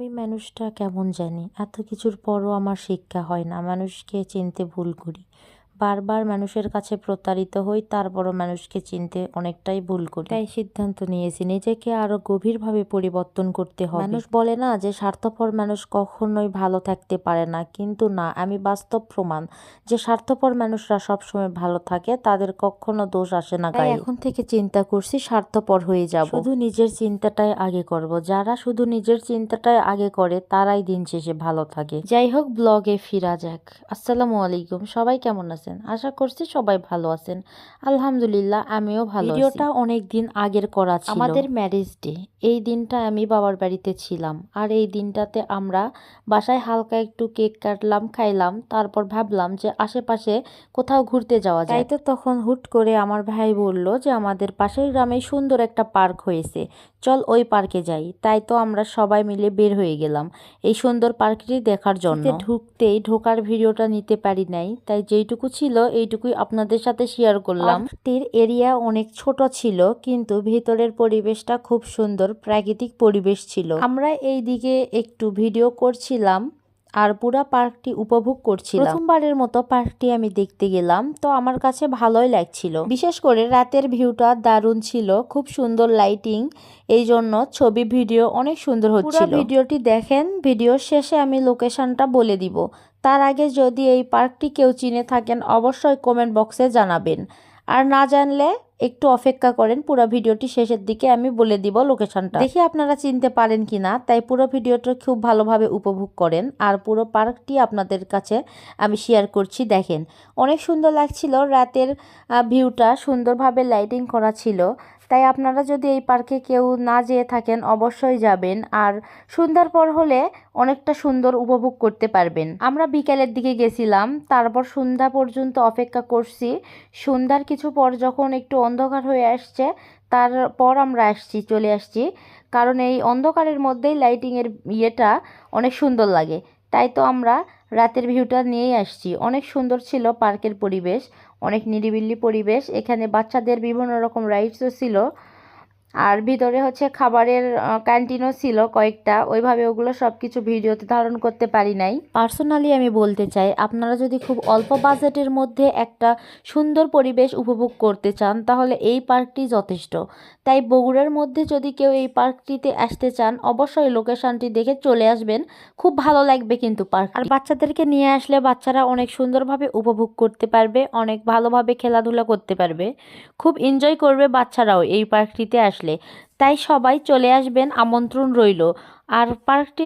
আমি মানুষটা কেমন জানি, এত কিছুর পরও আমার শিক্ষা হয় না, মানুষকে চিনতে ভুল করি। বারবার মানুষের কাছে প্রতারিত হই, তারপরও মানুষকে চিনতে অনেকটাই ভুল করি। তাই সিদ্ধান্ত নিয়েছি নিজেকে আরো গভীরভাবে পরিবর্তন করতে হবে। মানুষ বলে না যে স্বার্থপর মানুষ কখনোই ভালো থাকতে পারে না, কিন্তু না, আমি বাস্তব প্রমাণ যে স্বার্থপর মানুষরা সবসময় ভালো থাকে, তাদের কখনো দোষ আসে না। তাই এখন থেকে চিন্তা করছি স্বার্থপর হয়ে যাব, শুধু নিজের চিন্তাটাই আগে করব। যারা শুধু নিজের চিন্তাটাই আগে করে তারাই দিন শেষে ভালো থাকে। যাই হোক, ব্লগে ফিরা যাক। আসসালামু আলাইকুম, সবাই কেমন আছেন? আশা করছি সবাই ভালো আছেন। আলহামদুলিল্লাহ, আমিও ভালো আছি। ভিডিওটা অনেক দিন আগের করা ছিল, আমাদের ম্যারেজ ডে। এই দিনটা আমি বাবার বাড়িতে ছিলাম, আর এই দিনটাতে আমরা বাসায় হালকা একটু কেক কাটলাম, খাইলাম। তারপর ভাবলাম যে আশেপাশে কোথাও ঘুরতে যাওয়া যায়। তাই তো তখন হুট করে আমার ভাই বলল যে আমাদের পাশের গ্রামে সুন্দর একটা পার্ক হয়েছে, চল ওই পার্কে যাই। তাই তো আমরা সবাই মিলে বের হয়ে গেলাম এই সুন্দর পার্কটি দেখার জন্য। ঢুকতেই ঢোকার ভিডিওটা নিতে পারি নাই, তাই যেইটুকু ছিল এইটুকুই আপনাদের সাথে শেয়ার করলাম। পার্কটির এরিয়া অনেক ছোট ছিল, কিন্তু ভেতরের পরিবেশটা খুব সুন্দর, প্রাকৃতিক পরিবেশ ছিল। আমরা এই দিকে একটু ভিডিও করছিলাম আর পুরা পার্কটি উপভোগ করছিলাম। প্রথমবারের মতো পার্কটি আমি দেখতে গেলাম, তো আমার কাছে ভালোই লাগছিল। বিশেষ করে রাতের ভিউটা দারুণ ছিল, খুব সুন্দর লাইটিং, এই জন্য ছবি ভিডিও অনেক সুন্দর হচ্ছিল। পুরো ভিডিওটি দেখেন, ভিডিওর শেষে আমি লোকেশনটা বলে দিব। তার আগে যদি এই পার্কটি কেউ চিনে থাকেন অবশ্যই কমেন্ট বক্সে জানাবেন, আর না জানলে একটু অপেক্ষা করেন, পুরো ভিডিওটি শেষের দিকে আমি বলে দিব লোকেশনটা, দেখি আপনারা চিনতে পারেন কিনা। তাই পুরো ভিডিওটা খুব ভালোভাবে উপভোগ করেন, আর পুরো পার্কটি আপনাদের কাছে আমি শেয়ার করছি। দেখেন, অনেক সুন্দর লাগছিল, রাতের ভিউটা সুন্দরভাবে লাইটিং করা ছিল। তাই আপনারা যদি এই পার্কে কেউ না যেয়ে থাকেন অবশ্যই যাবেন, আর সন্ধ্যার পর হলে অনেকটা সুন্দর উপভোগ করতে পারবেন। আমরা বিকেলের দিকে গেছিলাম, তারপর সন্ধ্যা পর্যন্ত অপেক্ষা করছি। সন্ধ্যার কিছু পর যখন একটু অন্ধকার হয়ে আসছে, তারপর আমরা চলে আসছি, কারণ এই অন্ধকারের মধ্যেই লাইটিংয়ের ইয়েটা অনেক সুন্দর লাগে। তাই তো আমরা রাতের ভিউটা নিয়েই আসছি। অনেক সুন্দর ছিল পার্কের পরিবেশ, অনেক নিরিবিলি পরিবেশ। এখানে বাচ্চাদের বিভিন্ন রকম রাইডসও ছিল, আর ভিতরে হচ্ছে খাবারের ক্যান্টিনও ছিল কয়েকটা। ওইভাবে ওগুলো সব কিছু ভিডিওতে ধারণ করতে পারি নাই। পার্সোনালি আমি বলতে চাই, আপনারা যদি খুব অল্প বাজেটের মধ্যে একটা সুন্দর পরিবেশ উপভোগ করতে চান তাহলে এই পার্কটি যথেষ্ট। তাই বগুড়ার মধ্যে যদি কেউ এই পার্কটিতে আসতে চান অবশ্যই লোকেশনটি দেখে চলে আসবেন, খুব ভালো লাগবে কিন্তু পার্ক। আর বাচ্চাদেরকে নিয়ে আসলে বাচ্চারা অনেক সুন্দরভাবে উপভোগ করতে পারবে, অনেক ভালোভাবে খেলাধুলা করতে পারবে, খুব এনজয় করবে বাচ্চারাও এই পার্কটিতে আসলে। তাই সবাই চলে আসবেন, আমন্ত্রণ রইল। আর পার্কটি